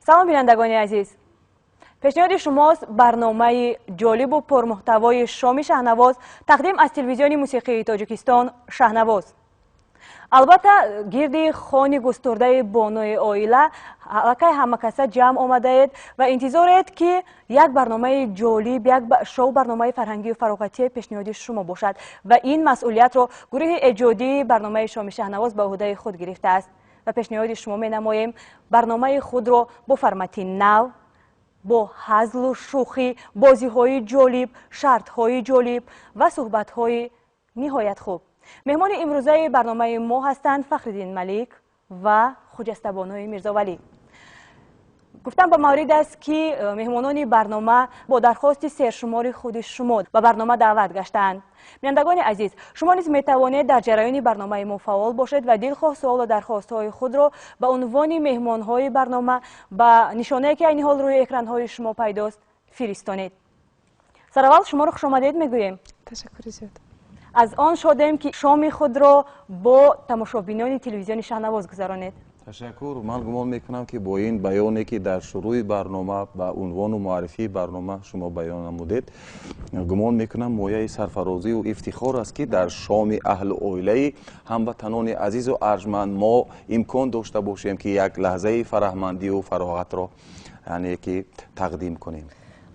سلام بینندگان عزیز، پیشنهاد شماست برنامه جالب و پرمحتوای شام شهنواز تقدیم از تلویزیون موسیقی تاجیکستان شهنواز. البته گرد خانه گسترده بانوی عائله حلقه همه کسه جمع آمده اید و انتظار اید که یک برنامه جالب، یک شو برنامه فرهنگی و فراغتی پیشنهادی شما باشد و این مسئولیت را گروه ایجادی برنامه شام شهنواز به عهده خود گرفته است و پیشنهاد شما می نماییم برنامه خود را با فرمت نو، با هزل و شوخی، بازی های جالب، شرط های جالب و صحبت های نهایت خوب. مهمان امروزه برنامه ما هستند فخرالدین ملیک و خجسته‌بانو میرزا ولی. گفتم به مورد است که مهمانان برنامه با درخواست سرشمار خود شما و برنامه دعوت گشتند. بینندگان عزیز، شما نیز می توانید در جریان برنامه ما فعال باشید و دلخواه سوال و درخواست های خود را به عنوان مهمان های برنامه به نشانه که این حال روی اکران های شما پیداست فرستانید. سرول شما را خوش آمدید میگوییم. تشکر زیاد. از آن شادیم که شام خود را با تماشابینان تلویزیون شهنواز گذرانید. تشکر. من گمان میکنم که با این بیانی که در شروع برنامه با عنوان و معرفی برنامه شما بیان نمودید، گمان میکنم مایه سرفرازی و افتخار است که در شام اهل عائله هموطنان عزیز و ارجمند ما امکان داشته باشیم که یک لحظه فرحمندی و فراغت را یعنی که تقدیم کنیم.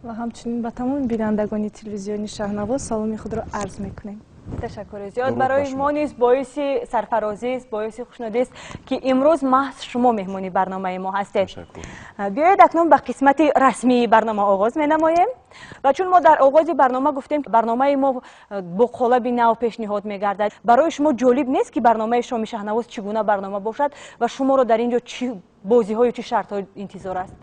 و همچنین به تمام بینندگان تلویزیون شهنواز سلامی خود را عرض میکنیم. تشکر زیاد. برای ما نیز باعث سرفرازی است، باعث خوشنودی است که امروز محض شما مهمانی برنامه ما هستید. بیایید اکنون به قسمت رسمی برنامه آغاز می نماییم و چون ما در آغاز برنامه گفتیم برنامه ما با قالب نو پیشنهاد می گردد، برای شما جالب نیست که برنامه شام شهنواز چگونه برنامه باشد و شما را در اینجا چه بازی های و چه شرط های انتظار است؟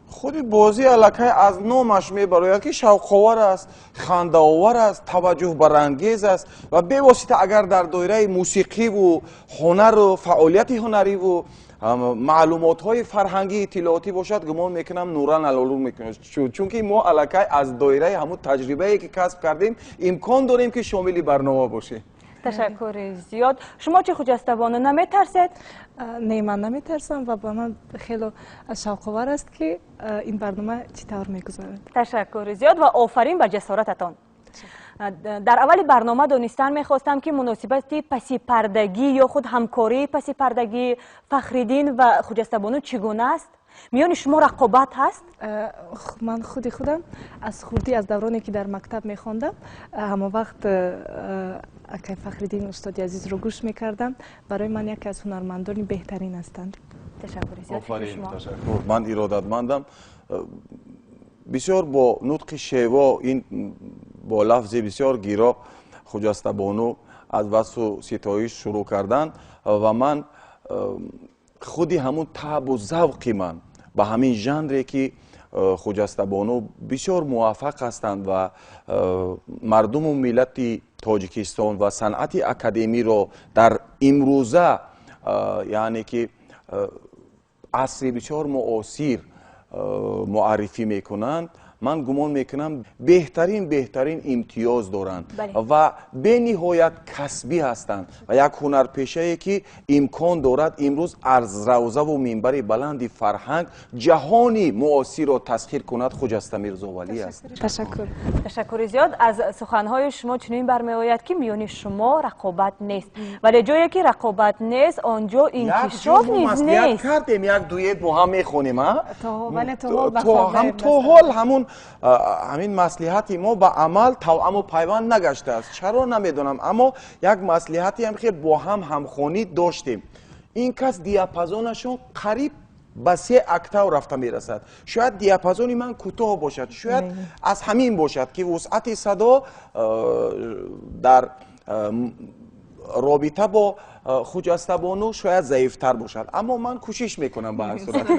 خود بازی الکه از نامش میبراید که شوق‌آور است، خنده‌آور است، توجه برانگیز است و به واسطه اگر در دایره موسیقی و هنر و فعالیت هنری و معلومات های فرهنگی اطلاعاتی باشد، گمان میکنم نوران علالور میکنه، چون که ما الکه از دایره همون تجربه‌ای که کسب کردیم امکان داریم که شامل برنامه باشیم. تشکر زیاد. شما چه خجسته‌بانو نمیترسید؟ نه، من نمیترسم و با من خیلی شوق‌آور است که این برنامه چطور میگذرد. تشکر زیاد و آفرین به جسارتتان. در اول برنامه دانستن میخواستم که مناسبت پسی پردگی یا خود همکاری پسی پردگی فخرالدین و خجسته‌بانو چگونه است؟ میان شما رقابت هست؟ من خودم از خودی از دورانی که در مکتب میخواندم همه وقت اکای فخرالدین استاد عزیز رو گوش میکردم. برای من یکی از هنرمندان بهترین هستند. تشکر زیاد. آفرین. تشکر. من ارادتمندم. بسیار با نطق شیوا این با لفظ بسیار گیرا خجسته‌بانو از وصف و ستایش شروع کردن و من خودی همون طعم و ذوق من به همین ژانری که خجسته‌بانو بسیار موفق هستند و مردم و ملت تاجیکستان و صنعت اکادمی رو در امروزه یعنی که عصر بسیار معاصر معرفی میکنند، من گمان میکنم بهترین امتیاز دارند و به نهایت کسبی هستند و یک هنرپیشه که امکان دارد امروز از روضه و منبر بلند فرهنگ جهانی معاصر را تسخیر کند خجسته میرزا ولی است. تشکر زیاد. از سخنهای شما چنین برمیآید که میان شما رقابت نیست، ولی جایی که رقابت نیست آنجا انکشاف نیز نیست. کردیم یک دویت با هم میخونیم تو حال همین مصلحتی ما با عمل توأم و پیوند نگشته است. چرا نمیدونم، اما یک مصلحتی هم که با هم همخوانی داشتیم. این کس دیاپازونشون قریب به 3 اکتاو رفته میرسد. شاید دیاپازون من کوتاه باشد، شاید از همین باشد که وسعت صدا در رابطه با خجسته‌بانو شاید ضعیفتر باشد، اما من کوشش میکنم به هر صورت.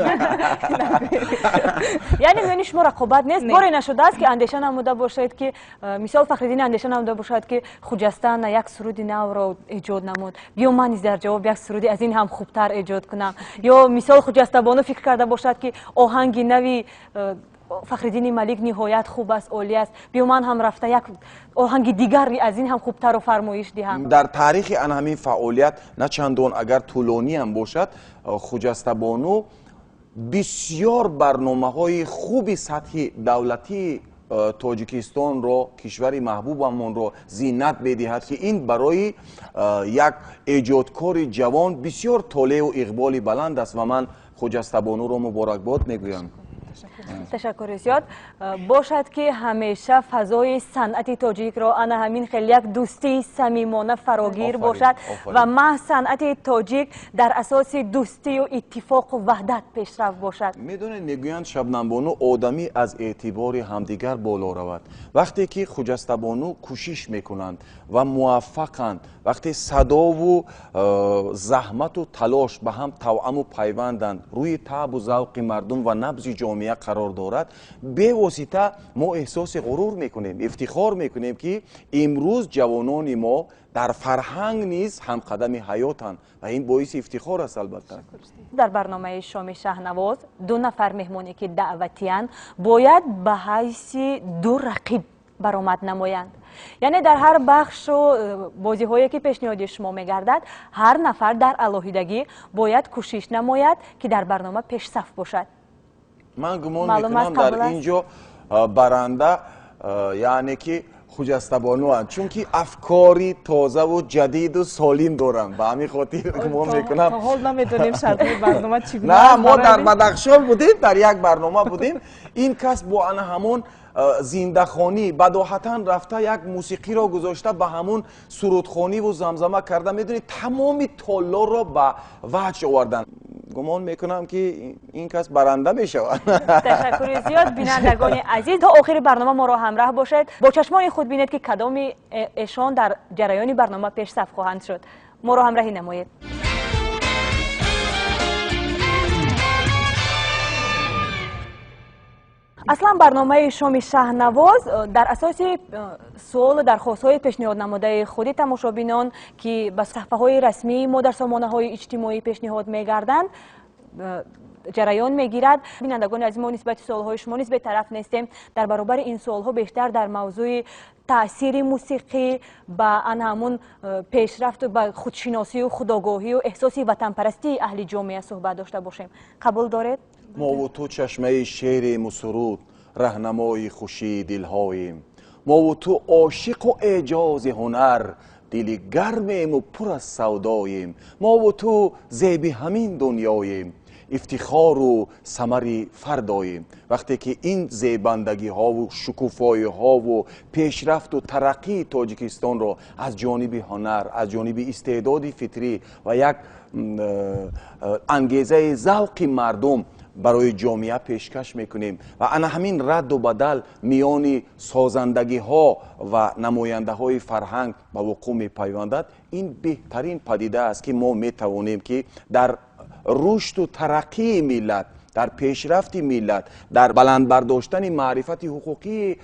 یعنی میان شما رقابت نیست. باری نشده است که اندیشه نموده باشید که مثال فخرالدین اندیشه نموده باشد که خجسته یک سرود نو را ایجاد نمود، بیا من نیز در جواب یک سرودی از این هم خوبتر ایجاد کنم، یا مثال خجسته‌بانو فکر کرده باشد که آهنگ نوی فخرالدین ملیک نهایت خوب است، عالی است، بیا من هم رفته یک آهنگ دیگری از این هم خوبتر و فرمایش دهم. در تاریخ همین فعالیت نه چندان اگر طولانی هم باشد، خجسته‌بانو بسیار برنامه‌های خوبی سطح دولتی تاجیکستان رو، کشور محبوبمون رو زینت بدهد که این برای یک ایجادکار جوان بسیار طالع و اقبال بلند است و من خجسته-بانو رو مبارکباد میگویم. تشکر زیاد. باشد که همیشه فضای صنعت تاجیک را انا همین خیلی یک دوستی صمیمانه فراگیر باشد و ما صنعت تاجیک در اساس دوستی و اتفاق و وحدت پیشرفت باشد. میدونید میگویند شبنم-بانو آدمی از اعتبار همدیگر بالا رود. وقتی که خجسته-بانو کوشش میکنند و موفقند، وقتی صدا و زحمت و تلاش به هم توأم و پیوندند، روی طبع و ذوق مردم و نبض جامعه قرار دارد، به واسطه ما احساس غرور میکنیم، افتخار میکنیم که امروز جوانان ما در فرهنگ نیز هم قدم حیاتند و این باعث افتخار است. البته در برنامه شام شهنواز دو نفر مهمانی که دعوتیان باید به حیث دو رقیب برآمد نمایند. یعنی در هر بخش و بازی هایی که پیشنهاد شما میگردد، هر نفر در علاهیدگی باید کوشش نماید که در برنامه پیش صف باشد. من گمان میکنم در اینجا برنده یعنی که خجسته-بانو هستند، چون که افکاری تازه و جدید و سالم دارند. به همین خاطر گمان میکنم تا حال نمیدونیم شرط برنامه چگونه. نه، ما در بدخشان بودیم، در یک برنامه بودیم. این کس با انا همون زنده‌خوانی بداهتا رفته یک موسیقی را گذاشته، به همون سرودخوانی و زمزمه کرده. میدونید تمام تالا را به وجه آوردن. گمان میکنم که این کس برنده میشود. تشکر زیاد. بینندگان عزیز، تا آخر برنامه ما را همراه باشید. با چشمان خود بینید که کدام ایشان در جریان برنامه پیش صف خواهند شد. ما را همراهی نمایید. اصلا برنامه شام شهنواز در اساس سوال و درخواست‌های پیشنهاد نموده خود تماشابینان که به صفحه‌های رسمی ما در سامانه‌های اجتماعی پیشنهاد می‌گردند جریان می‌گیرد. بینندگان از ما نسبت سوال‌های شما نیز به طرف نیستیم. در برابر این سوال‌ها بیشتر در موضوع تأثیر موسیقی به همون پیشرفت و به خودشناسی و خودآگاهی و احساس وطن پرستی اهل جامعه صحبت داشته باشیم. قبول دارید؟ ما و تو چشمه شعر و سرود، راهنمای خوشی دلهاییم. ما و تو عاشق و اعجاز هنر، دل گرمیم و پر از سوداییم. ما و تو زیب همین دنیاییم، افتخار و ثمر فرداییم. وقتی که این زیبندگی ها و شکوفایی ها و پیشرفت و ترقی تاجیکستان را از جانب هنر، از جانب استعداد فطری و یک انگیزه ذوق مردم برای جامعه پیشکش میکنیم و انا همین رد و بدل میان سازندگی ها و نماینده های فرهنگ به وقوع میپیوندد، این بهترین پدیده است که ما میتوانیم که در رشد و ترقی ملت، در پیشرفت ملت، در بلند برداشتن معرفت حقوقی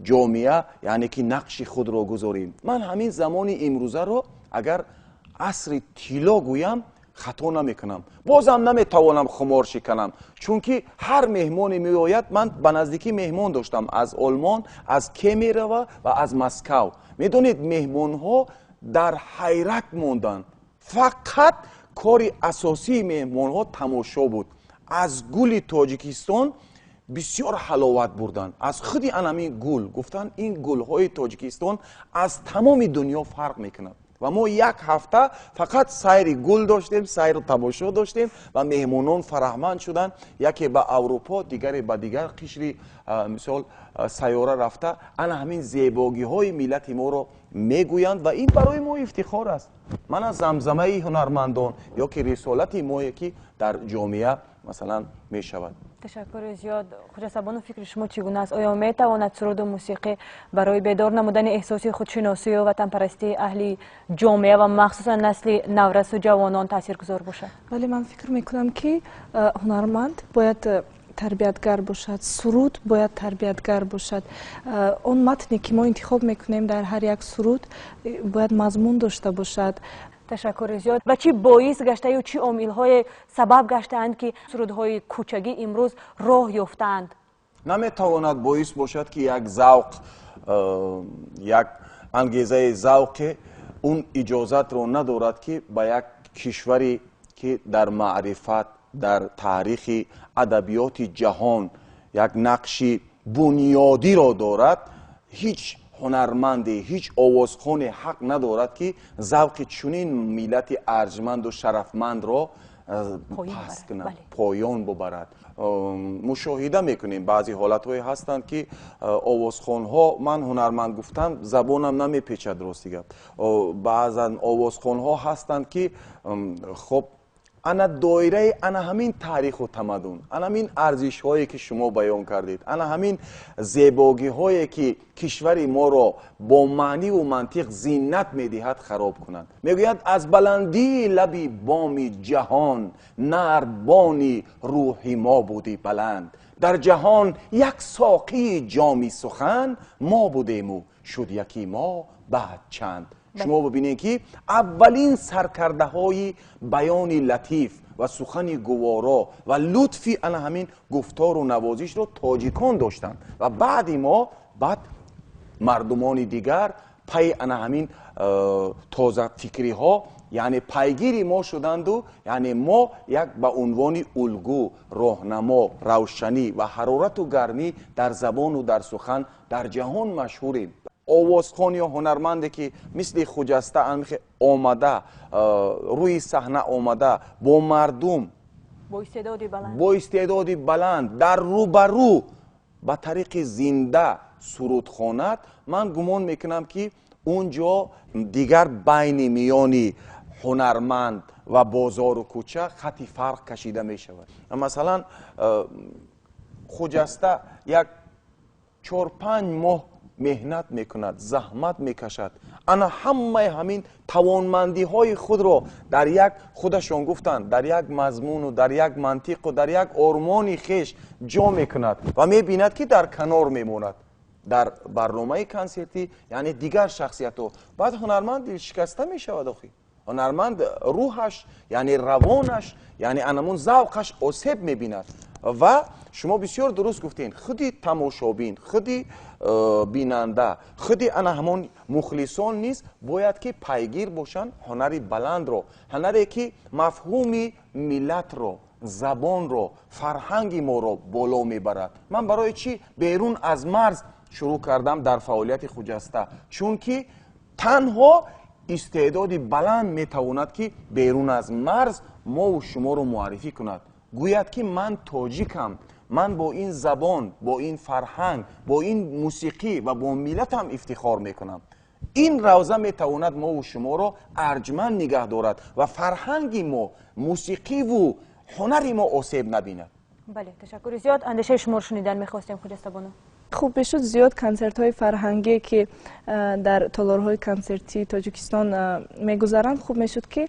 جامعه یعنی که نقش خود را گذاریم. من همین زمان امروزه رو اگر عصر طلا گویم خطا نمیکنم، بازم نمیتوانم خمار شکنم، چون که هر مهمانی میآید. من به نزدیکی مهمان داشتم از آلمان، از کمیروا و از مسکو. میدونید مهمان ها در حیرت موندن. فقط کار اساسی مهمان ها تماشا بود. از گل تاجیکستان بسیار حلاوت بردن. از خودی همین گل گفتن این گل های تاجیکستان از تمام دنیا فرق میکنه و ما یک هفته فقط سیر گل داشتیم، سیر تماشا داشتیم و مهمانان فرهمند شدن. یکی به اروپا، دیگری به دیگر قشر مثال سیاره رفته. انا همین زیباگی های ملت ما رو میگویند و این برای ما افتخار است. من از زمزمه هنرمندان یا که رسالت ما که در جامعه مثلا می شود. تشکر زیاد. خجسته-بانو، فکر شما چگونه است؟ آیا می تواند سرود و موسیقی برای بیدار نمودن احساس خودشناسی و وطن پرستی اهل جامعه و مخصوصا نسل نورس و جوانان تاثیرگذار باشد؟ ولی من فکر میکنم که هنرمند باید تربیتگر باشد، سرود باید تربیتگر باشد. اون متنی که ما انتخاب میکنیم در هر یک سرود باید مضمون داشته باشد. تشکر زیاد. و چی باعث گشته یا چی عامل‌های سبب گشته‌اند که سرودهای کوچگی امروز راه یافتند؟ نمیتواند باعث باشد که یک ذوق، یک انگیزه ذوق اون اجازت رو ندارد که به یک کشوری که در معرفت، در تاریخ ادبیات جهان یک نقش بنیادی را دارد، هیچ هنرمندی، هیچ آوازخوان حق ندارد که ذوق چنین ملت ارجمند و شرفمند را پست کند، پایان ببرد. مشاهده میکنیم بعضی حالت های هستند که آوازخوان ها، من هنرمند گفتم زبانم نمیپیچد راستی، بعضا آوازخوان ها هستند که خب انا دایره انا همین تاریخ و تمدن، انا همین ارزش هایی که شما بیان کردید، انا همین زیبایی هایی که کشور ما را با معنی و منطق زینت میدهد خراب کنند. میگوید از بلندی لبی بام جهان، نردبانی روح ما بودی بلند. در جهان یک ساقی جامی سخن، ما بودیم و شد یکی ما بعد چند. شما ببینید که اولین سرکرده های بیان لطیف و سخن گوارا و لطفی انا همین گفتار و نوازش رو تاجیکان داشتند و بعد مردمان دیگر پی انا همین تازه فکری ها یعنی پیگیری ما شدند و یعنی ما یک به عنوان الگو، راهنما، روشنی و حرارت و گرمی در زبان و در سخن در جهان مشهوریم. آوازخوان یا هنرمندی که مثل خجسته آمده روی صحنه آمده با مردم با استعدادی بلند در روبرو به طریق زنده سرود خواند، من گمان میکنم که اونجا دیگر بین میانی هنرمند و بازار و کوچه خطی فرق کشیده می شود. مثلا خجسته یک 4-5 ماه مهنت میکند، زحمت میکشد، انا همه همین توانمندی های خود را در یک، خودشان گفتند، در یک مضمون و در یک منطق و در یک آرمان خیش جا میکند و میبیند که در کنار میموند در برنامه کنسرتی، یعنی دیگر شخصیت ها. بعد هنرمند شکسته میشود. آخی هنرمند روحش یعنی روانش یعنی انمون ذوقش آسیب میبیند. و شما بسیار درست گفتین، خودی تماشابین، خودی بیننده، خودی انا همون مخلصان نیست، باید که پیگیر باشن هنری بلند رو، هنری که مفهومی ملت رو، زبان رو، فرهنگ ما رو بالا میبرد. من برای چی بیرون از مرز شروع کردم در فعالیت خجسته؟ چون که تنها استعدادی بلند میتواند که بیرون از مرز ما و شما رو معرفی کند، گوید که من تاجیکم، من با این زبان، با این فرهنگ، با این موسیقی و با ملتم افتخار میکنم. این روزه میتواند ما و شما رو ارجمند نگه دارد و فرهنگی ما، موسیقی و هنری ما آسیب نبیند. بله، تشکر زیاد. اندیشه شما رو شنیدن میخواستیم خجسته بانو. خوب بشد زیاد کنسرت های فرهنگی که در تالارهای کنسرتی تاجیکستان میگذارند، خوب میشد که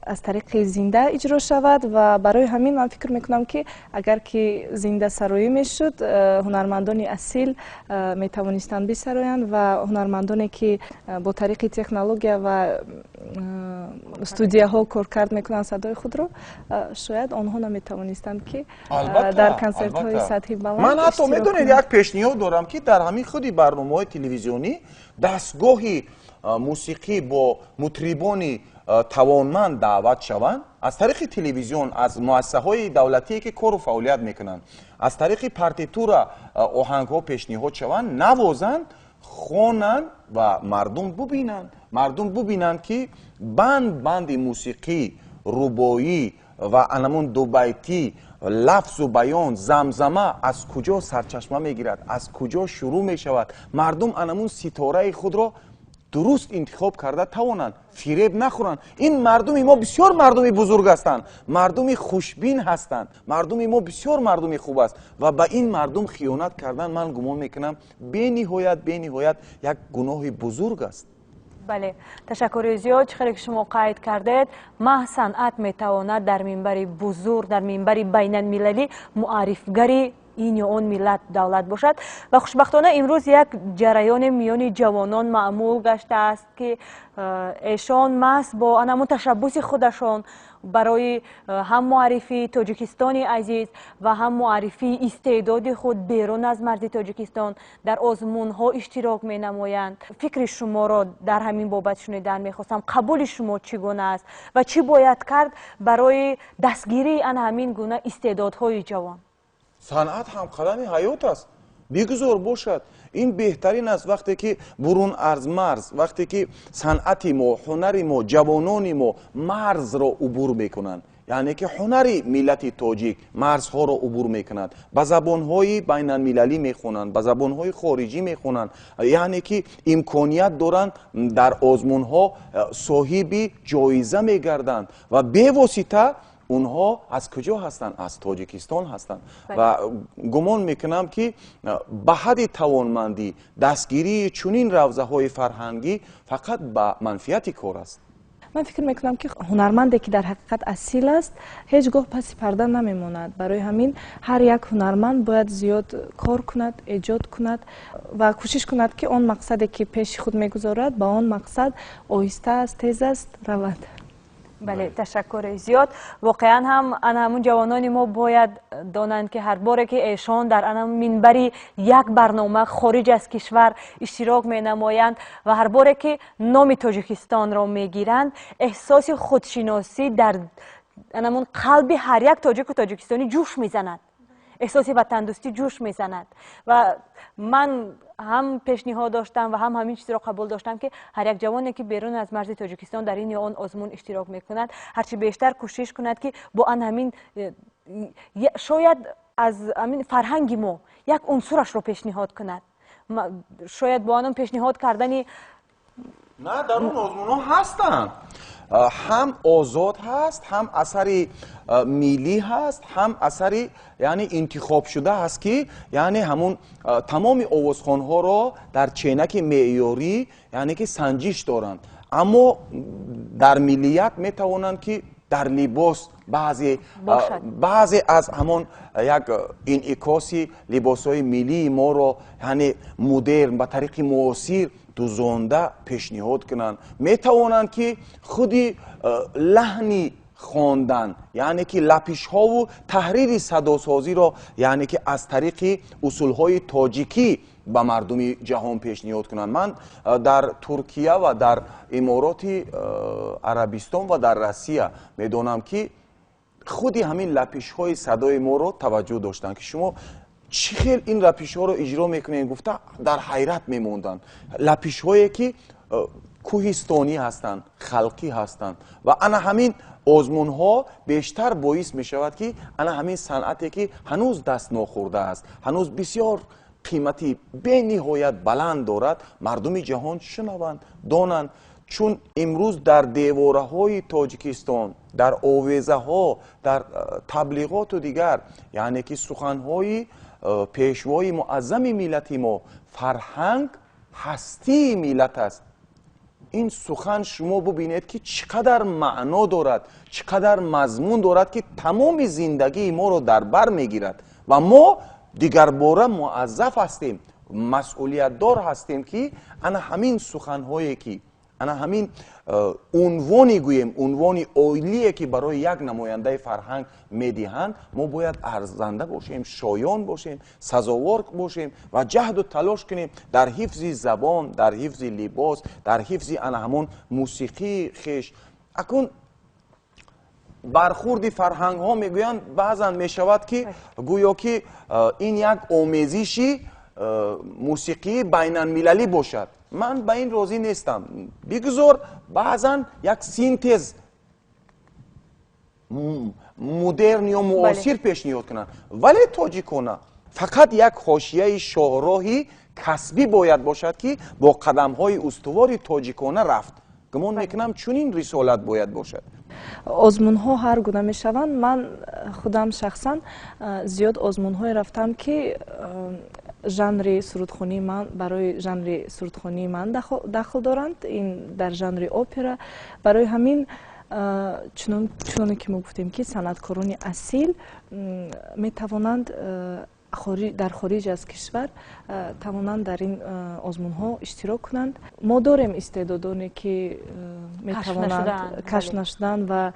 از طریق زنده اجرا شود و برای همین من فکر میکنم که اگر که زنده سرایی میشد، هنرمندان اصیل میتوانستند بسرایند و هنرمندانی که با طریق تکنولوژی و استودیوها کار کرد میکنند صدای خود را، شاید آنها نمیتوانستند که در کنسرت های سطحی بلند. من حتی میدونید یک پیشنهاد دارم که در همین خودی برنامه‌های تلویزیونی دستگاهی موسیقی با مطربان توانمند دعوت شوند، از طریق تلویزیون، از مؤسسه‌های دولتی که کار و فعالیت میکنند، از طریق پارتیتور آهنگ‌ها پیشنهاد شوند، نوازند، خوانند و مردم ببینند که بند موسیقی، ربایی و انمون دو بیتی، لفظ و بیان، زمزمه از کجا سرچشمه میگیرد، از کجا شروع می شود. مردم انمون ستاره خود را درست انتخاب کرده توانند، فریب نخورند. این مردم ما بسیار مردمی بزرگ هستند، مردمی خوشبین هستند، مردم ما بسیار مردمی خوب است و به این مردم خیانت کردن من گمان میکنم به نهایت یک گناه بزرگ است. بله، تشکر زیاد. خیلی که شما قید کردید، ما صنعت میتواند در منبر بزرگ، در منبر بین المللی معرفگری این یا آن ملت دولت باشد. و خوشبختانه امروز یک جریان میان جوانان معمول گشته است که ایشان مست با همون تشبث خودشان برای هم معرفی تاجیکستان عزیز و هم معرفی استعداد خود بیرون از مرز تاجیکستان در آزمون ها اشتراک می نمایند. فکر شما را در همین بابت شنیدن می خواستم. قبول شما چگونه است و چی باید کرد برای دستگیری ان همین گونه استعدادهای جوان؟ صنعت هم قلم حیات است. بگذار باشد. این بهترین است وقتی که برون از مرز، وقتی که صنعت ما، هنر ما، جوانان ما مرز را عبور میکنند. یعنی که هنر ملت تاجیک مرزها را عبور میکنند، به زبانهای بین المللی میخونند، به زبانهای خارجی میخونند، یعنی که امکانیت دارند در آزمونها صاحب جایزه میگردند و به واسطه اونها از کجا هستند؟ از تاجیکستان هستند. و گمان میکنم که به حد توانمندی دستگیری چنین روزه های فرهنگی فقط به منفیت کار است. من فکر میکنم که هنرمندی که در حقیقت اصیل است هیچگاه پس پرده نمیماند. برای همین هر یک هنرمند باید زیاد کار کند، ایجاد کند و کوشش کند که آن مقصدی که پیش خود میگذارد با آن مقصد آهسته است، تیز است رود. بله، تشکر زیاد. واقعا هم همون جوانان ما باید دانند که هر باره که ایشان در منبری یک برنامه خارج از کشور اشتراک می نمایند و هر باره که نام تاجیکستان را می گیرند احساس خودشناسی در همون قلب هر یک تاجیک و تاجیکستانی جوش می زند، احساسی وطندوستی جوش می زند. و من هم پیشنهاد داشتم و هم همین چیز را قبول داشتم که هر یک جوانی که بیرون از مرز تاجیکستان در این یا آن آزمون اشتراک میکند هرچی بیشتر کوشش کند که با آن همین شاید از همین فرهنگ ما یک عنصرش را پیشنهاد کند. شاید با آن پیشنهاد کردنی نه در اون آزمون ها هستن، هم آزاد هست، هم اثری میلی هست، هم اثری یعنی انتخاب شده هست که یعنی همون تمام آوازخوان ها را در چینک معیاری یعنی که سنجش دارند. اما در ملیت می توانند که در لباس بعضی از همون یک انعکاسی لباس های ملی ما را یعنی مدرن به طریق معاصر دوزانده پیشنهاد کنند. می توانند که خودی لحنی خواندن یعنی که لپیش ها و تحریر صداسازی را یعنی که از طریق اصول های تاجیکی به مردم جهان پیشنهاد کنند. من در ترکیه و در امارات عربستان و در روسیه میدانم که خودی همین لپیش های صدای ما را توجه داشتن که شما چی خیلی این لپیش ها رو اجرا میکنین، گفته در حیرت میموندن. لپیش هایی که کوهستانی هستند، خلقی هستند و انا همین آزمون ها بیشتر باعث می شود که انا همین صنعتی که هنوز دست نخورده است، هنوز بسیار قیمتی به نهایت بلند دارد، مردم جهان شنوند، دانند. چون امروز در دیواره های تاجیکستان، در آویزه ها، در تبلیغات و دیگر یعنی که سخن های پیشوای معظم ملت ما، فرهنگ هستی ملت است. این سخن شما ببینید که چقدر معنا دارد، چقدر مضمون دارد که تمام زندگی ما رو در بر میگیرد و ما دیگر باره موظف هستیم، مسئولیت دار هستیم که انا همین سخنهایی که انا همین عنوانی گوییم، عنوانی عالیه که برای یک نماینده فرهنگ میدهند، ما باید ارزنده باشیم، شایان باشیم، سزاوار باشیم و جهد و تلاش کنیم در حفظ زبان، در حفظ لباس، در حفظ انا همون موسیقی خیش. اکنون برخورد فرهنگ ها میگویند بعضا میشود که گویا که این یک آمیزشی موسیقی بین المللی باشد. من به این راضی نیستم. بگذار بعضا یک سینتز مدرن یا معاصر پیشنهاد کنند، ولی تاجیکانه فقط یک حاشیه شاهراهی کسبی باید باشد که با قدم های استوار تاجیکانه رفت. گمان میکنم چنین رسالت باید باشد. آزمون ها هر گونه می شوند. من خودم شخصا زیاد آزمون های رفتم که ژانر سرودخوانی من برای ژانر سرودخوانی من داخل دارند، این در ژانر اپرا. برای همین چون که ما گفتیم که صنعتکاران اصیل می توانند در خارج از کشور توانند در این آزمون ها اشتراک کنند. ما داریم استعدادانی که میتوانند کشف نشدن و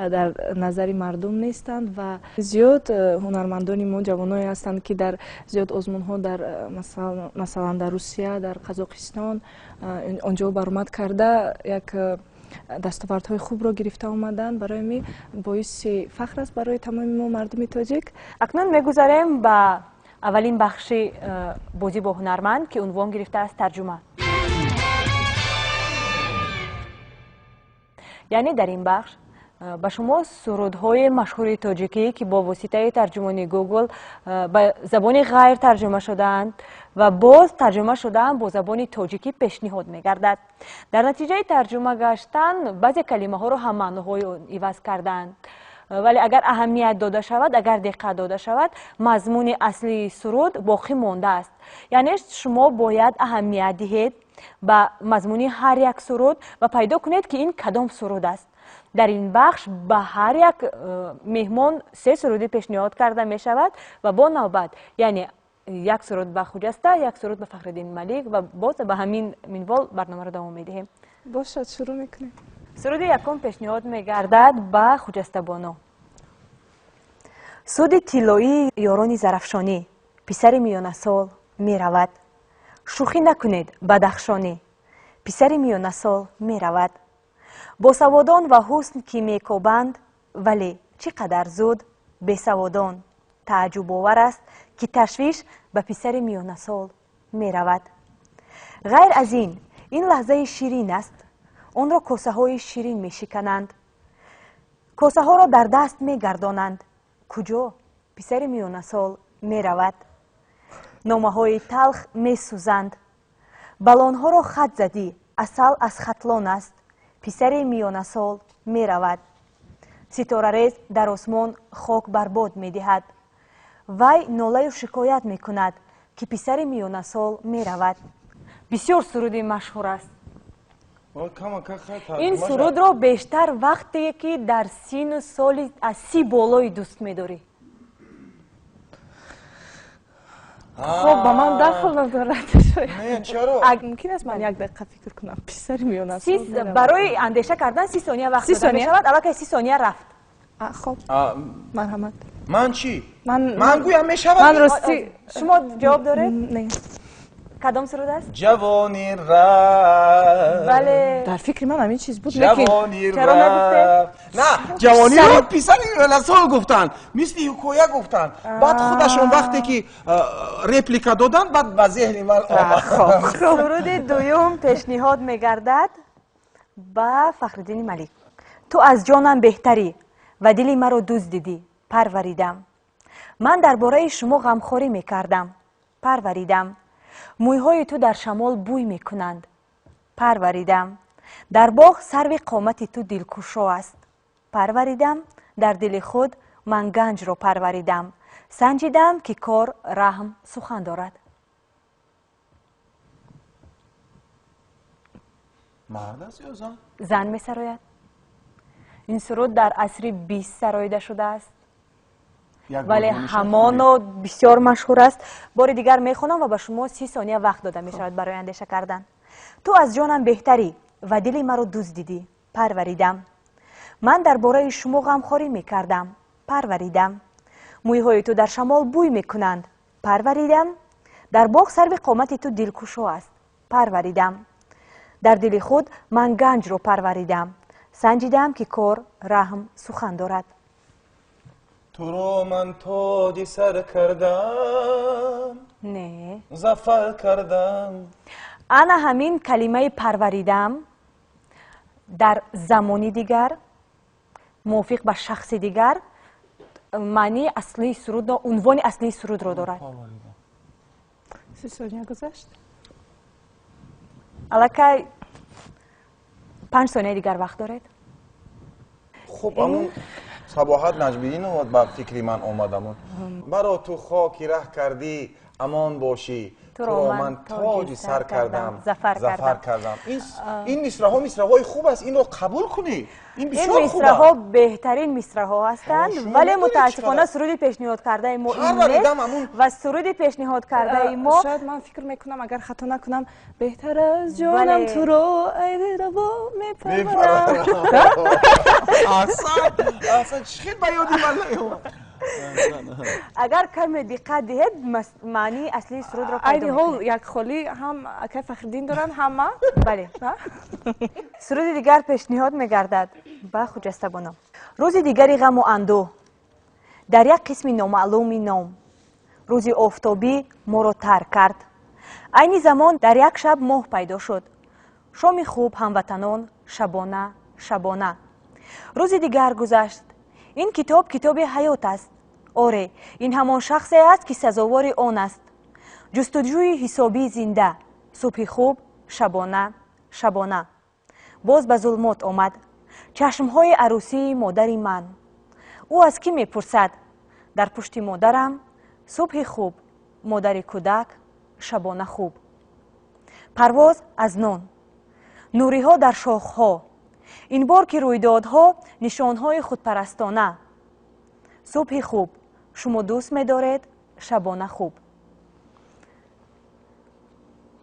در نظر مردم نیستند و زیاد هنرمندان ما جوانایی هستند که در زیاد آزمون ها در مثلا در روسیه، در قزاقستان آنجا برآمد کرده یک دستاوردهای خوب را گرفته آمدند. برای می باعث فخر است برای تمام ما مردم تاجیک. اکنون میگذاریم به اولین بخش بازی با هنرمند که عنوان گرفته است ترجمه. یعنی در این بخش به شما سرودهای مشهور تاجیکی که با واسطه ترجمانی گوگل به زبان غیر ترجمه شدند و باز ترجمه شدن با زبان تاجیکی پیشنهاد می‌گردد. در نتیجه ترجمه گشتن بعضی کلمه ها را هم معناهای عوض کردند، ولی اگر اهمیت داده شود، اگر دقت داده شود، مضمون اصلی سرود باقی مانده است. یعنی شما باید اهمیت دهید به مضمون هر یک سرود و پیدا کنید که این کدام سرود است. در این بخش به هر یک مهمان 3 سرودی پیشنهاد کرده می شود و با نوبت، یعنی یک سرود به خجسته، یک سرود به فخرالدین ملیک و باز به همین منوال برنامه را دوام می دهیم. باشد شروع میکنیم. سرود یکم پیشنهاد می گردد به خجسته بانو. سود طلایی یاران زرفشانی، پسر میانه سال می رود. شوخی نکنید بدخشانی، پسر میانه سال می رود. با سوادان و حسن که میکوبند، ولی چقدر زود بیسوادان. تعجب آور است که تشویش به پسر میانه سال می رود. غیر از این لحظه شیرین است. آن را کاسه های شیرین می شکنند، کاسه ها را در دست می گردانند. کجا پسر میانه سال می رود. نامه های تلخ می سوزند. بلان ها را خط زدی، اصل از خطلان است. پسر میانه سال می رود. ستاره ریز در آسمان خاک برباد می دهد. وی ناله و شکایت می کند که پسر میانه سال می رود. بسیار سرودی مشهور است. این سرود را بیشتر وقتی که در سین و سال از 30 بالای دوست می داری. خب با من دخل ندارد. نه چرا؟ ممکن است من یک دقیقه فکر کنم پسر میانه سال برای اندیشه کردن 30 ثانیه وقت داده می شود. الان که 30 ثانیه رفت. خب مرحمت. من چی؟ من گویم می شود. من راستی شما جواب دارید؟ نه. کدام سرود است؟ جوانی رفت. بله. در فکر من همین چیز بود. جوانی چرا نگفته؟ نه جوانی را پسر میانه سال گفتن، مثل حکایه گفتن. بعد خودشون وقتی که رپلیکا دادن بعد به ذهن من آمد. سرود دوم پیشنهاد میگردد به فخرالدین ملیک. تو از جانم بهتری و دلی مرا دزدیدی، پروریدم. من درباره شما غمخواری میکردم، پروریدم. مویهای تو در شمال بوی میکنند، پروریدم. در باغ سرو قامت تو دلکشا است، پروریدم. در دل خود من گنج را پروریدم. سنجیدم که کار رحم سخن دارد. مرد است یا زن؟ زن می سراید. این سرود در عصر 20 سرایده شده است، ولی همان بسیار مشهور است. بار دیگر میخونم و به شما 30 ثانیه وقت داده می شود برای اندیشه کردن. تو از جانم بهتری و دلی مرا دزدیدی، پروریدم. من درباره شما غمخواری میکردم، پروریدم. مویهای تو در شمال بوی میکنند، پروریدم. در باغ سرو قامت تو دلکشا است، پروریدم. در دل خود من گنج رو پروریدم. سنجیدم که کار رحم سخن دارد. تو رو من تاج سر کردم، نه زفر کردم. انا همین کلمه پروریدم در زمانی دیگر موافق به شخص دیگر معنی اصلی سرود و عنوان اصلی سرود رو دارد. 30 ثانیه گذشت. الکی 5 ثانیه دیگر وقت دارید. خب همون صباحت نجمیدین و با فکری من آمدم. مرا تو خاکی ره کردی امان باشی، تو را من تاج سر کردم ظفر کردم. این مصرع‌ها مصرع‌های خوب است، این را قبول کنید. این بسیار این خوب مصرع‌ها است. بهترین مصرع‌ها هستند، شما ولی نمی‌دونید متاسفانه چقدر. سرود پیشنهاد کرده ما هر این بار نیست دیدم همون و سرود پیشنهاد کرده ما شاید من فکر میکنم اگر خطا نکنم بهتر از جانم بله. تو رو ای دلربا میپرورم. اصلا چقدر بیادی من اگر کم دقت دهید معنی اصلی سرود را عین پیدا حال می‌کنید. یک خالی هم اکای فخردین دارن همه. بله. سرود دیگر پیشنهاد می‌گردد به خجستگانم. روز دیگری غم و اندوه در یک قسم نامعلومی نام، روزی آفتابی ما را ترک کرد. عین زمان در یک شب ماه پیدا شد. شام خوب هموطنان شبانه. روز دیگر گذشت. این کتاب حیات است. آره، این همان شخصی است که سزاوار آن است. جستجوی حسابی زنده، صبح خوب شبانه. باز به ظلمات آمد. چشمهای عروسی مادری من. او از کی میپرسد؟ در پشت مادرم صبح خوب، مادر کودک شبانه خوب. پرواز از نان، نوری ها در شاخ ها، این بار که رویدادها نشان های خودپرستانه. صبح خوب، شما دوست می‌دارید شبانه خوب.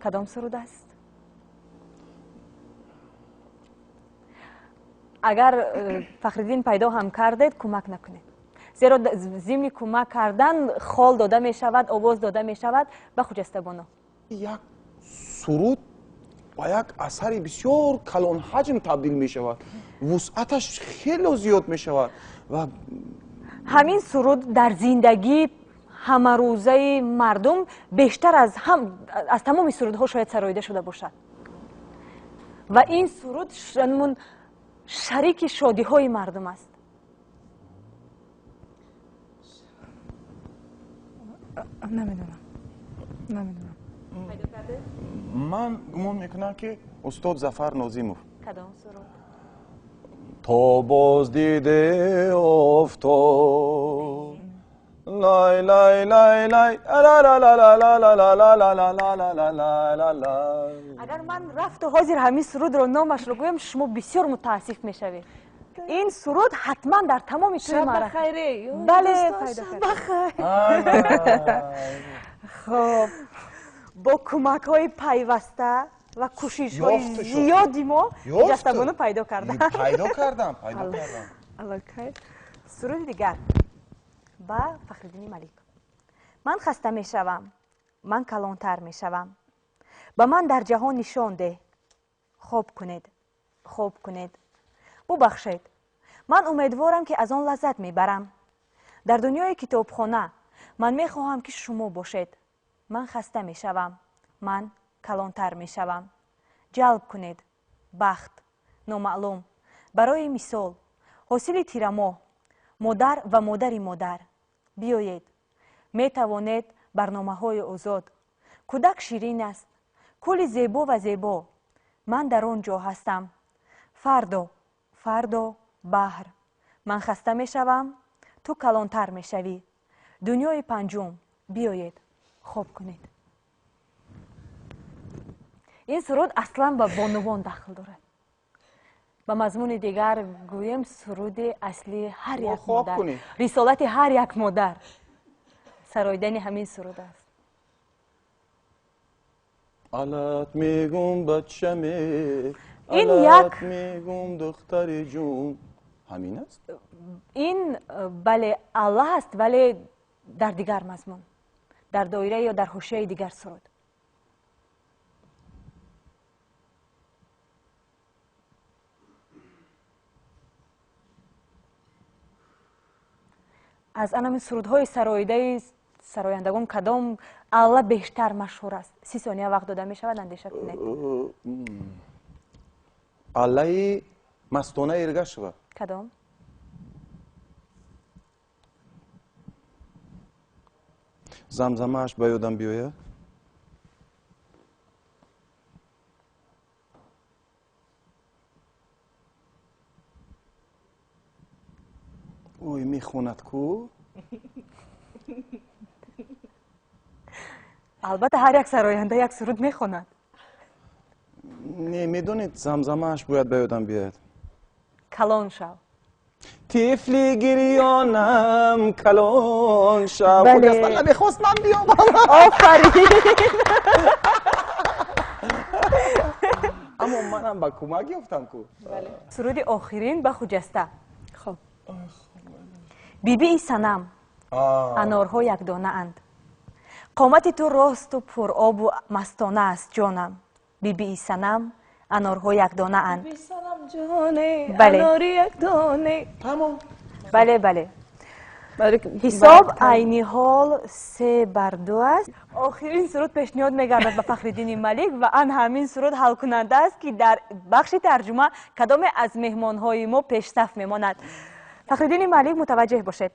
کدام سرود است؟ اگر فخردین پیدا هم کردید کمک نکنید، زیرا ضمن کمک کردن خال داده می شود، آواز داده می شود به خجستگانان. یک سرود با یک اثری بسیار کلان حجم تبدیل می شود، وسعتش خیلی زیاد می شود و همین سرود در زندگی همه روزه مردم بیشتر از تمام سرودها شاید سراییده شده باشد و این سرود شریک شادی های مردم است. نمیدونم. من گمان میکنم که استاد ظفر ناظیموف. کدام سرود؟ تا باز دیده افتاد لای لای لای لای لا لا لا لا لا لا لا لا لا لا لا لا لا لا. اگر من رفت و حاضر همین سرود رو نامش رو گویم شما بسیار متاسف میشوید. این سرود حتما در تمام توی شب بخیر. بله پیدا کرد. خب با کمک های پیوسته و کوشش های زیادی ما جستگانو پیدا کردم. پیدا کردم. الکی. سرود دیگر با فخردین ملیک. من خسته می شوم، من کلانتر می شوم، به من در جهان نشان ده. خوب کنید ببخشید. من امیدوارم که از آن لذت میبرم. در دنیای کتابخانه من میخواهم که شما باشید. من خسته میشوم، من کلانتر میشوم. جلب کنید بخت نامعلوم. برای مثال حاصل تیرماه، مادر و مادری مادر. بیایید میتوانید برنامه های آزاد. کودک شیرین است، کلی زیبا. من در آنجا هستم. فردا بحر. من خسته میشوم، تو کلانتر میشوی. دنیای پنجم، بیایید خوب کنید. این سرود اصلا به بانوان داخل دارد. به مضمون دیگر گویم سرود اصلی هر یک مادر، رسالت هر یک مادر سراییدن همین سرود است. علت میگم بچه‌مه، علت میگم دختر جون. همین است؟ این بله الله است، ولی در دیگر مضمون، در دایره یا در حوشه دیگر سرود. از انم سرودهای سرایندگان کدام الله بیشتر مشهور است؟ 30 ثانیه وقت داده می شود، اندیشه کنید. الله مستانه ایرگا شود. کدام؟ زمزمه‌اش به یادم بیاید. اوی میخوند کو. البته هر یک سراینده یک سرود میخواند. نمیدونید زمزمه‌اش باید به یادم بیاد. کلان شو. طفلی گریانم کلان شو. بله. خود اصلا نمیخواستم بیام. آفرین. اما منم با کمک یافتم کو. سرود آخرین به خجسته. خب بیبی صنم انارها یک دانه اند. قامت تو راست و پر آب و مستانه است جانم. بیبی صنم انارها یک دانه اند. بی سلام جانه بله. اناری یک دانه. تمام. بله بله. برای که حساب بعد- عینی حال 3-2 است. آخرین سرود پیشنهاد میگردد به فخرالدین ملک و آن همین سرود حل کننده است که در بخش ترجمه کدام از مهمانهای ما پیش صف میماند. فخرالدین ملک متوجه باشد.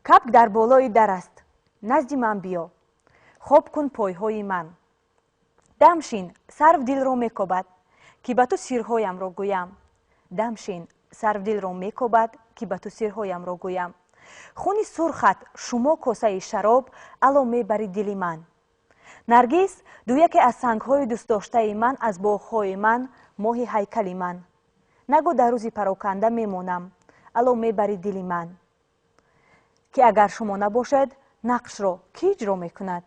کپک در بالای در است. نزد من بیا. خوب کن پایهای من. دمشین سرو دل را میکوبد که به تو سیرهایم را گویم. دمشین سرو دل را میکوبد که به تو سیرهایم را گویم. خونی سرخت شما کاسه شراب الو میبری دلی من. نرگس دو یکی از سنگهای دوست داشته من از باغهای من ماهی هیکلی من. نگو در روزی پراکنده میمونم الو میبری دلی من. که اگر شما نباشد نقش را کی اجرا میکند؟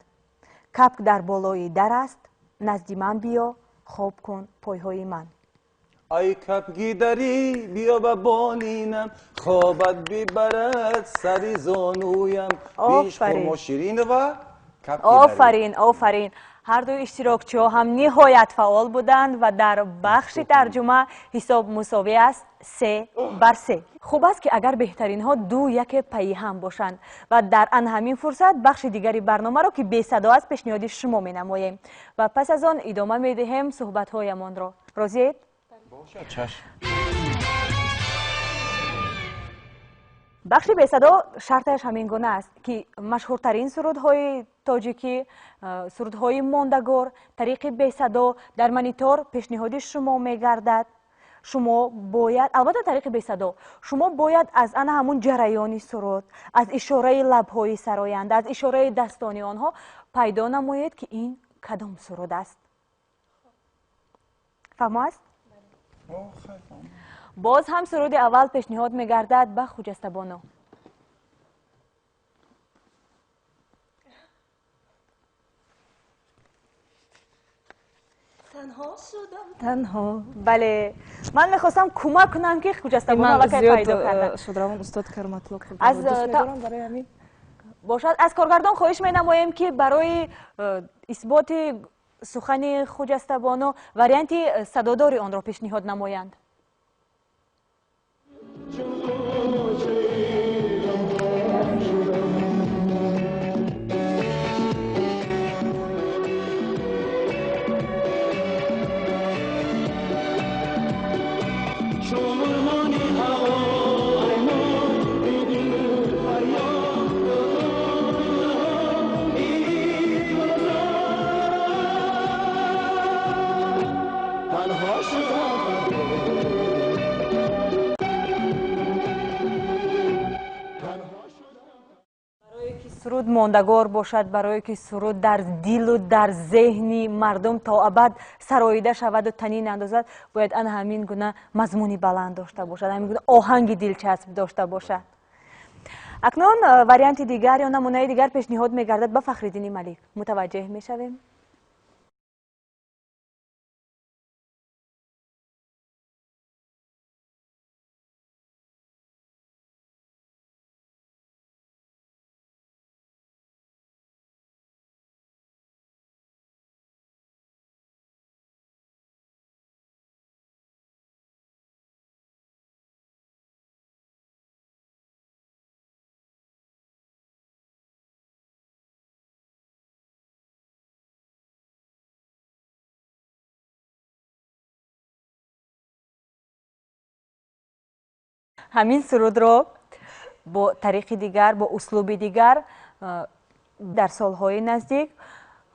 کپک در بالای در است. نزد من بیا خوب کن پایهای من. ای کپگی دری بیا به بالینم خوابت ببرد سری زانویم. بیش آفرین. خرما شیرین و کپگی دری. آفرین آفرین. هر دو اشتراکچی ها هم نهایت فعال بودند و در بخش ترجمه حساب مساوی است 3-3. خوب است که اگر بهترین ها دو یک پی هم باشند و در آن همین فرصت بخش دیگری برنامه را که بی صدا است پیشنهاد شما می نماییم و پس از آن ادامه می دهیم صحبت هایمان را. راضیید؟ باشه چشم. بخش بی‌صدا شرطش همین گونه است که مشهورترین سرودهای تاجیکی، سرودهای ماندگار، طریق بی‌صدا در مانیتور پیشنهاد شما می‌گردد. شما باید البته طریق بی‌صدا شما باید از آن همون جریانی سرود، از اشاره لب‌های سراینده، از اشاره دستانی آنها پیدا نمایید که این کدام سرود است. فهم است؟ باز هم سرود اول پیشنهاد می‌گردد به خجسته بانو. تنها شدم تنها. بله من میخواستم کمک کنم که خجسته بانو من الکی پیدا کردن. زیاد شدروان استاد کرمت الله از دوست می‌دارم برای همین. باشد از کارگردان خواهش می‌نمایم که برای اثبات سخن خجسته بانو وریانت صداداری آن را پیشنهاد نمایند. سرود ماندگار باشد، برای که سرود در دل و در ذهنی مردم تا ابد سراییده شود و طنین اندازد، باید آن همین گونه مضمونی بلند داشته باشد، همین گونه آهنگ دلچسب داشته باشد. اکنون وریانت دیگر یا نمونه دیگر پیشنهاد می‌گردد به فخرالدین ملک. متوجه می‌شویم. همین سرود را با طریق دیگر، با اسلوب دیگر در سالهای نزدیک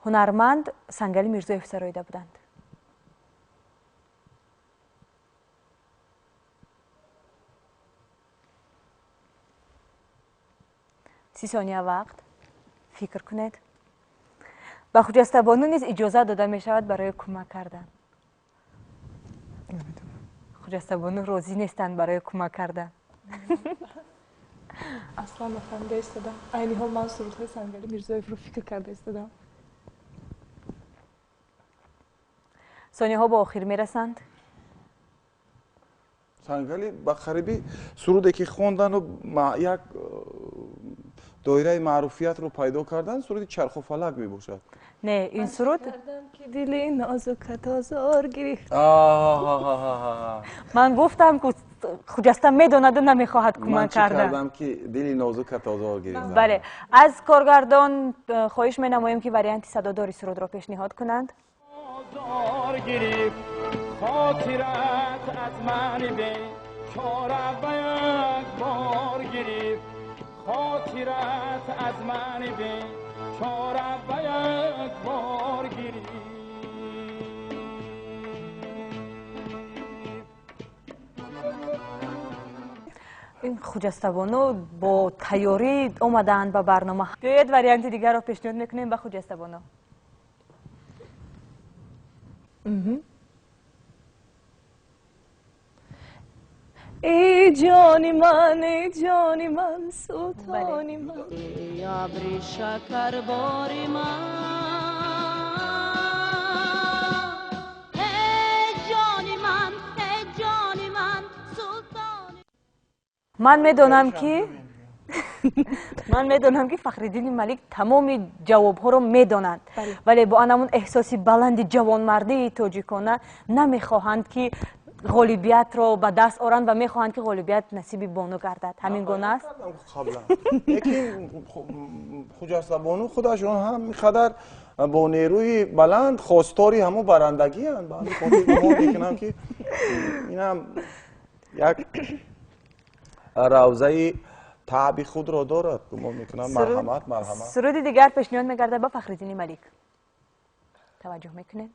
هنرمند سنگلی میرزایف سراییده بودند. سی ثانیه وقت فکر کنید. به خجسته بانو نیز اجازه داده می شود برای کمک کردن؟ خجسته بانو راضی نیستند برای کمک کردن. اصلا نفهمیده ایستادم. عینی حال من سرودهای سنگلی میرزایف رو فکر کرده ایستادم. ثانیه ها با آخر میرسند. سنگلی با قریبی سروده که خوندن و یک دایره معروفیت رو پیدا کردن سرود چرخ و فلک می باشد. نه این سرود که دل نازکت آزار گرفت. من گفتم که خجسته میداند و نمیخواهد کمک کردن. من کردم که دل نازکت آزار گرفت. بله از کارگردان خواهش می نماییم که وریانت صداداری سرود را پیشنهاد کنند. خاطرت از من به چاره یک بار گرفت خاطرت از من به چاره یک بار گرفت این خجسته بانو با تیاری آمدند به برنامه. بیاید وریانت دیگر را پیشنهاد میکنیم به خجسته بانو. ای جانی من سلطانی من ای ابری شکر باری من ای جانی من سلطانی من میدانم که فخرالدین ملک تمام جواب ها رو میدانند ولی با آنمون احساسی بلند جوانمردی تاجیکانه نمیخواهند که غالبیت رو به دست آورند و میخواهند که غالبیت نصیب بانو گردد. همین گونه است. یکی خجسته بانو خودشون هم میخدر با نیروی بلند خواستاری همو برندگی هستند. بعد خودم میکنم که این هم یک روضه تعب خود را دارد. گمان میکنم مرحمت. سرود دیگر پیشنهاد میگرده با فخرالدین ملک. توجه میکنید؟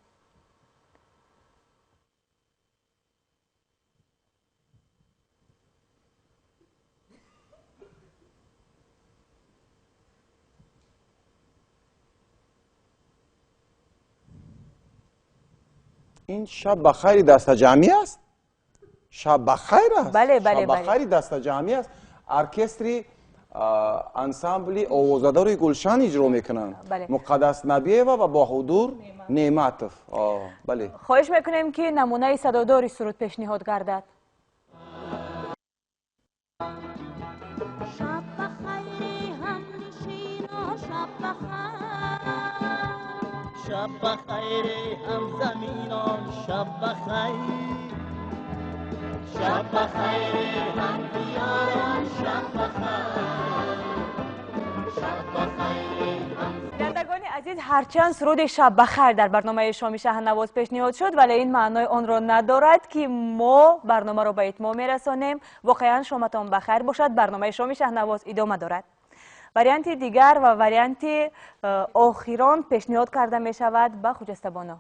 این شب بخیر دست جمعی است. شب بخیر است. بله شب بخیر دست جمعی است. ارکستری انسامبلی آوازدار گلشن اجرا میکنن. مقدس نبیه و با حضور نعمتов. بله. خواهش میکنیم که نمونه صداداری سرود پیشنهاد گردد. شب بخیر همنشینا شب بخیر شب بخیر هم زمینان شب بخیر شب بخیر هم دیاران شب بخیر شب بخیر بینندگان عزیز هرچند سرود شب بخیر در برنامه شام شهرنواز پیشنهاد شد ولی این معنای آن را ندارد که ما برنامه را به اتمام میرسانیم. واقعا شامتان بخیر باشد. برنامه شام شهرنواز ادامه دارد. وریانت دیگر و وریانت آخران پیشنهاد کرده می شود به خجسته بانو.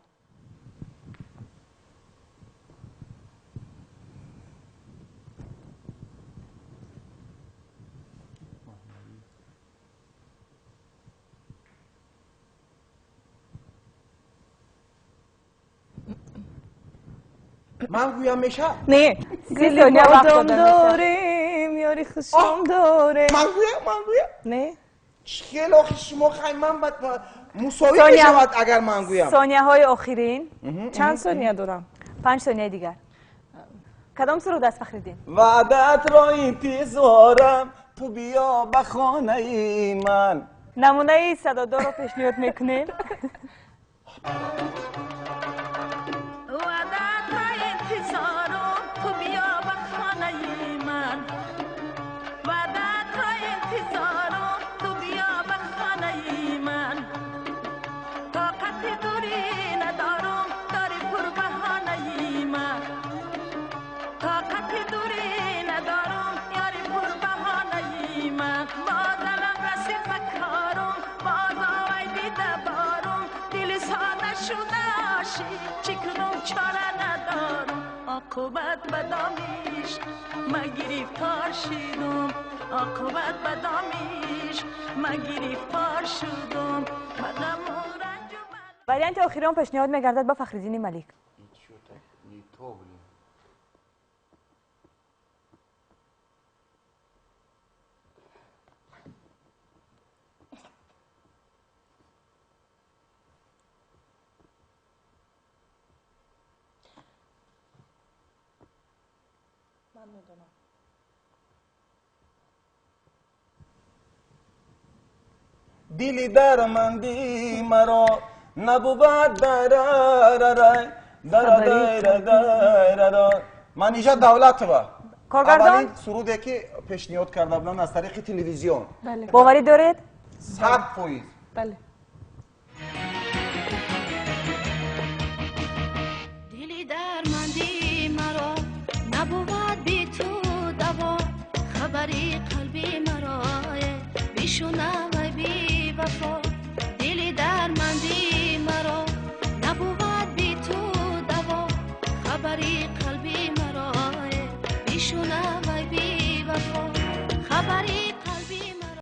من گویم میشه؟ نه گلی بادم داریم یاری خوشم داره. من گویم؟ نه خیلی آخی شما خواهی من مساوی میشود اگر من گویم. ثانیه های آخرین. چند ثانیه دارم؟ 5 ثانیه دیگر. کدام سرود است فخرالدین؟ وعدت را انتظارم تو بیا به خانه من. نمونه صدادار رو پیشنهاد میکنیم. وعدت را انتظارم تو بیا به خانه من وعدت را انتظارم تو بیا به خانه من طاقت دوری ندارم داری پر بهانه من طاقت دوری ندارم یاری پر بهانه من باز الان رسید بکارم باز آوی دیده بارم دل ساده شده عاشق چی کنم چاره ندارم عاقبت بدامیش ما گرفتار شدم عاقبت بدامیش ما گرفتار شدم مغم و رنج وریانت آخرین پیشنهاد می‌گردد به فخرالدین ملک. دلی درمندی مرا نبود من اینجا دولت با کارگردان اولین سرودی که پیشنهاد کرده بودن از طریق تلویزیون. باوری دارید؟ 100%. بله. دلی درمندی مرا نبود بی تو دوا خبری قلبی مرا بیشونه